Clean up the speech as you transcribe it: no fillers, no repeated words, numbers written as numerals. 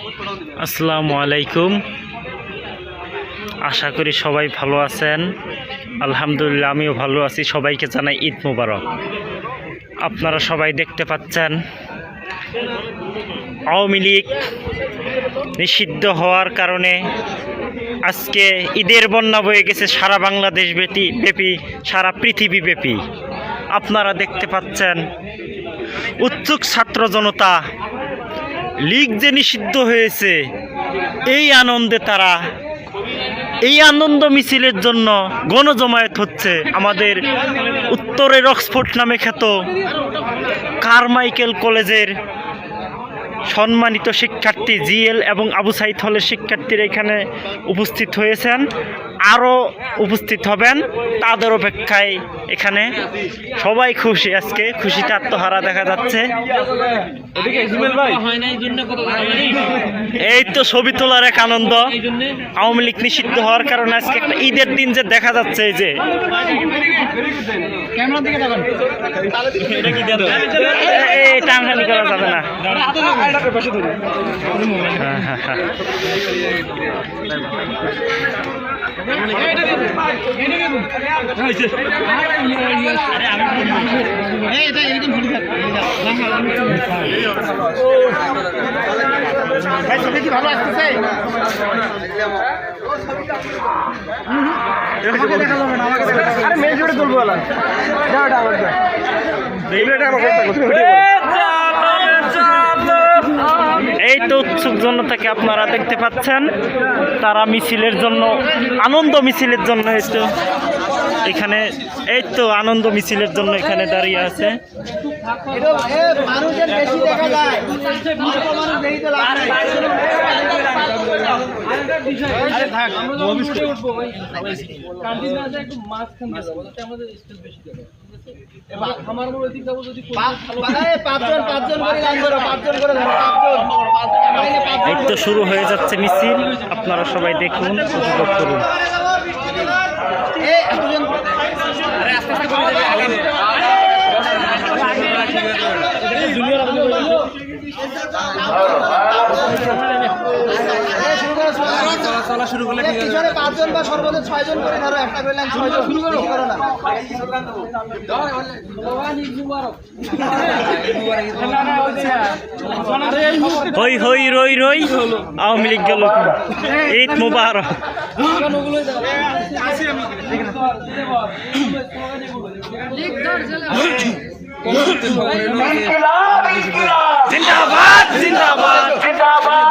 আসসালামু আলাইকুম। আশা করি সবাই ভালো আছেন। আলহামদুলিল্লাহ আমিও ভালো আছি। সবাইকে জানাই ঈদ মোবারক। আপনারা সবাই দেখতে পাচ্ছেন আওয়ামী লীগ নিষিদ্ধ হওয়ার কারণে আজকে ঈদের বন্যা বয়ে গেছে সারা বাংলাদেশ ব্যাপী, সারা পৃথিবী ব্যাপী। আপনারা দেখতে পাচ্ছেন উৎসুক ছাত্র জনতা লীগ যে নিষিদ্ধ হয়েছে এই আনন্দে তারা এই আনন্দ মিছিলের জন্য গণজমায়েত হচ্ছে। আমাদের উত্তরের অক্সফোর্ড নামে খ্যাত কারমাইকেল কলেজের সম্মানিত শিক্ষার্থী জিএল এবং আবু সাইদ হলের শিক্ষার্থীরা এখানে উপস্থিত হয়েছেন, আরও উপস্থিত হবেন। তাদের অপেক্ষায় এখানে সবাই খুশি। আজকে খুশিতে আত্মহারা দেখা যাচ্ছে। এই তো ছবি তোলার এক আনন্দ। আওয়ামী লীগ নিষিদ্ধ হওয়ার কারণে আজকে একটা ঈদের দিন যে দেখা যাচ্ছে, এই যে টানটানি করা যাবে না। ভালো আসতেছে। এই তো উৎসুক জনতাকে আপনারা দেখতে পাচ্ছেন। তারা মিছিলের জন্য, আনন্দ মিছিলের জন্য এখানে এই তো আনন্দ মিছিলের জন্য এখানে দাঁড়িয়ে আছে। এই তো শুরু হয়ে যাচ্ছে মিছিল। আপনারা সবাই দেখুন, উপভোগ করুন। পাঁচজন বা সর্বোচ্চ 6 জন করে ধরো, একটা করে লাইন 6 জন শুরু করো না। হই হই রই রই আওয়ামী লীগ গেল। ঈদ মোবারক। জিন্দাবাদ জিন্দাবাদ জিন্দাবাদ।